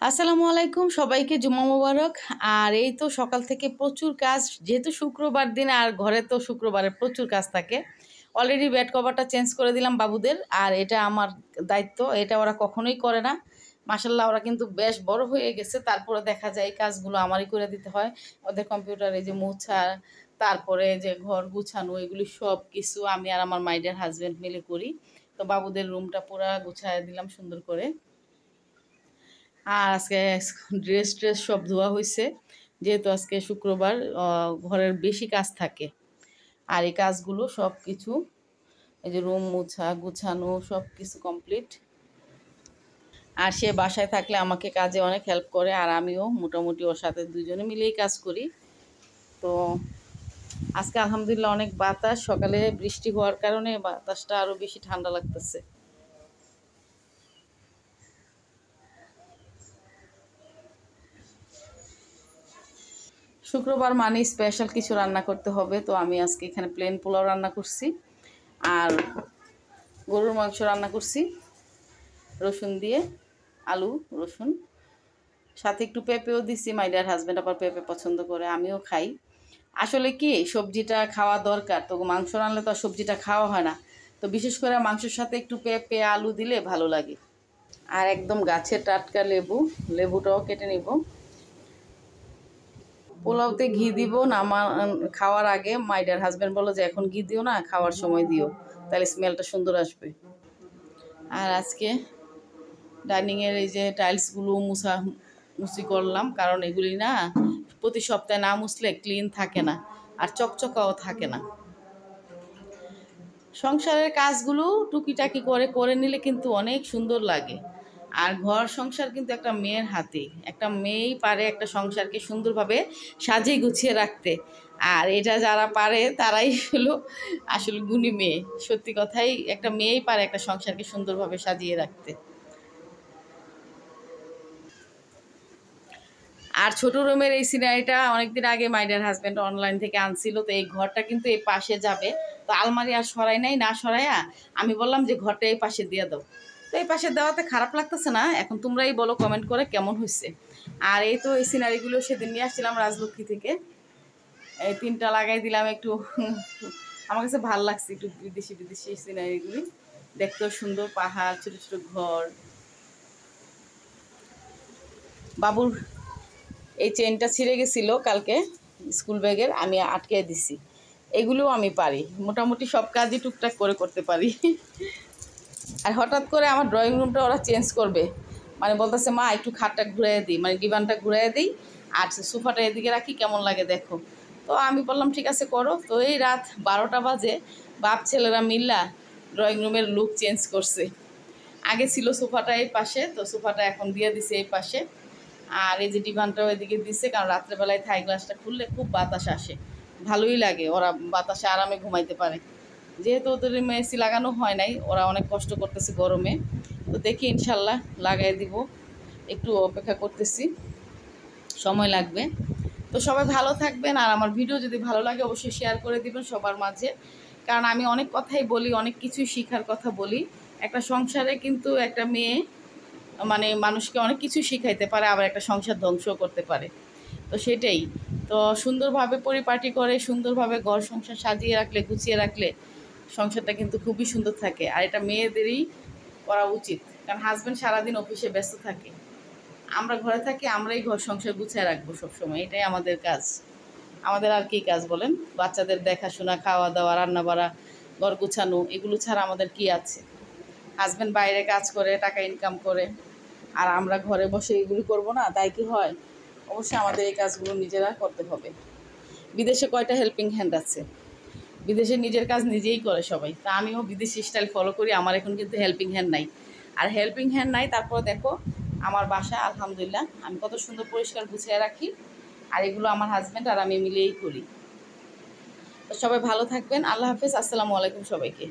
আসসালামু আলাইকুম, সবাইকে জুম্মা মোবারক। আর এই তো সকাল থেকে প্রচুর কাজ, যেহেতু শুক্রবার দিন আর ঘরে তো শুক্রবারে প্রচুর কাজ থাকে। অলরেডি বেড কভারটা চেঞ্জ করে দিলাম বাবুদের, আর এটা আমার দায়িত্ব, এটা ওরা কখনোই করে না। মাশাল্লাহ ওরা কিন্তু বেশ বড় হয়ে গেছে, তারপরে দেখা যায় এই কাজগুলো আমারই করে দিতে হয়। ওদের কম্পিউটারে যে মোছা, তারপরে যে ঘর গুছানো, এগুলি সব কিছু আমি আর আমার মাইডের হাজব্যান্ড মিলে করি। তো বাবুদের রুমটা পুরা গুছায় দিলাম সুন্দর করে। আর আজকে ড্রেস সব ধোয়া হয়েছে, যেহেতু আজকে শুক্রবার ঘরের বেশি কাজ থাকে। আর এই কাজগুলো সব কিছু, এই যে রুম মোছা গুছানো সব কিছু কমপ্লিট। আর সে বাসায় থাকলে আমাকে কাজে অনেক হেল্প করে, আর আমিও মোটামুটি ওর সাথে দুজনে মিলেই কাজ করি। তো আজকে আলহামদুলিল্লাহ অনেক বাতাস, সকালে বৃষ্টি হওয়ার কারণে বাতাসটা আরও বেশি ঠান্ডা লাগতেছে। শুক্রবার মানে স্পেশাল কিছু রান্না করতে হবে, তো আমি আজকে এখানে প্লেন পোলাও রান্না করছি, আর গরুর মাংস রান্না করছি রসুন দিয়ে, আলু রসুন, সাথে একটু পেঁপেও দিছি। মাইডার হাজব্যান্ড আবার পেঁপে পছন্দ করে, আমিও খাই। আসলে কি সবজিটা খাওয়া দরকার, তো মাংস রান্নলে তো সবজিটা খাওয়া হয় না, তো বিশেষ করে মাংসের সাথে একটু পেঁপে আলু দিলে ভালো লাগে। আর একদম গাছের টাটকা লেবুটাও কেটে নিব। পোলাওতে ঘি দিব না, খাওয়ার আগে মাইডার হাজব্যান্ড বলো যে এখন ঘি দিও না, খাওয়ার সময় দিও, তাহলে স্মেলটা সুন্দর আসবে। আর আজকে ডাইনিংয়ের এই যে টাইলসগুলো মুছি করলাম, কারণ এগুলি না প্রতি সপ্তাহে না মুছলে ক্লিন থাকে না, আর চকচকাও থাকে না। সংসারের কাজগুলো টুকিটাকি করে নিলে কিন্তু অনেক সুন্দর লাগে। আর ঘর সংসার কিন্তু একটা মেয়ের হাতে, একটা মেয়েই পারে একটা সংসারকে সুন্দরভাবে সাজিয়ে গুছিয়ে রাখতে। আর এটা যারা পারে তারাই হলো আসলে গুণী মেয়ে। সত্যি কথাই, একটা মেয়েই পারে একটা সংসারকে সুন্দরভাবে সাজিয়ে রাখতে। আর ছোট রুমের এই সিনারিটা অনেকদিন আগে মাইডার হাজব্যান্ড অনলাইন থেকে আনছিল, তো এই ঘরটা কিন্তু এই পাশে যাবে। তো আলমারি আর সরাই নাই, না সরাইয়া আমি বললাম যে ঘরটা এই পাশে দিয়ে দাও। তো এই পাশে দেওয়াতে খারাপ লাগতেছে না, এখন তোমরাই বলো কমেন্ট করে কেমন হয়েছে। আর এই তো এই সিনারিগুলো সেদিন নিয়ে আসছিলাম রাজলক্ষ্মী থেকে, এই 3টা লাগাই দিলাম একটু। আমার কাছে ভালো লাগছে একটু বিদেশি বিদেশি সিনারিগুলি, দেখতেও সুন্দর, পাহাড়, ছোটো ছোটো ঘর। বাবুর এই চেনটা ছিঁড়ে গেছিলো কালকে স্কুল ব্যাগের, আমি আটকে দিছি। এগুলোও আমি পারি, মোটামুটি সব কাজই টুকটাক করতে পারি। আর হঠাৎ করে আমার ড্রয়িং রুমটা ওরা চেঞ্জ করবে, মানে বলতেছে মা একটু খাটটা ঘুরাই দিই, মানে ডিভানটা ঘুরাই দিই, আর সোফাটা এদিকে রাখি, কেমন লাগে দেখো। তো আমি বললাম ঠিক আছে করো। তো এই রাত 12টা বাজে বাপ ছেলেরা মিল্লা ড্রয়িং রুমের লুক চেঞ্জ করছে। আগে ছিল সোফাটা এই পাশে, তো সোফাটা এখন দিয়ে দিছে এই পাশে। আর এই যে ডিভানটাও এদিকে দিচ্ছে, কারণ রাত্রেবেলায় থাই গ্লাসটা খুললে খুব বাতাস আসে, ভালোই লাগে, ওরা বাতাসে আরামে ঘুমাইতে পারে। যেহেতু ওদের এসি লাগানো হয় নাই, ওরা অনেক কষ্ট করতেছে গরমে, তো দেখি ইনশাল্লাহ লাগাই দিব। একটু অপেক্ষা করতেছি, সময় লাগবে। তো সবাই ভালো থাকবেন, আর আমার ভিডিও যদি ভালো লাগে অবশ্যই শেয়ার করে দিবেন সবার মাঝে, কারণ আমি অনেক কথাই বলি, অনেক কিছুই শেখার কথা বলি। একটা সংসারে কিন্তু একটা মেয়ে মানে মানুষকে অনেক কিছু শিখাইতে পারে, আবার একটা সংসার ধ্বংসও করতে পারে। তো সেটাই, তো সুন্দরভাবে পরিপাটি করে সুন্দরভাবে ঘর সংসার সাজিয়ে রাখলে, গুছিয়ে রাখলে সংসারটা কিন্তু খুবই সুন্দর থাকে। আর এটা মেয়েদেরই করা উচিত, কারণ হাজব্যান্ড সারাদিন অফিসে ব্যস্ত থাকে, আমরা ঘরে থাকি, আমরাই ঘর সংসার গুছিয়ে রাখবো সবসময়, এটাই আমাদের কাজ। আমাদের আর কী কাজ বলেন? বাচ্চাদের দেখাশোনা, খাওয়া দাওয়া, রান্না বাড়া, ঘর গুছানো, এগুলো ছাড়া আমাদের কি আছে? হাজব্যান্ড বাইরে কাজ করে, টাকা ইনকাম করে, আর আমরা ঘরে বসে এগুলি করবো না, তাই কি হয়? অবশ্যই আমাদের এই কাজগুলো নিজেরা করতে হবে। বিদেশে কয়টা হেল্পিং হ্যান্ড আছে? বিদেশে নিজের কাজ নিজেই করে সবাই, তা আমিও বিদেশি স্টাইল ফলো করি, আমার এখন কিন্তু হেল্পিং হ্যান্ড নাই। আর হেল্পিং হ্যান্ড নাই, তারপর দেখো আমার বাসা আলহামদুলিল্লাহ আমি কত সুন্দর পরিষ্কার গুছিয়ে রাখি, আর এগুলো আমার হাজব্যান্ড আর আমি মিলেই করি। তো সবাই ভালো থাকবেন, আল্লাহ হাফেজ, আসসালামু আলাইকুম সবাইকে।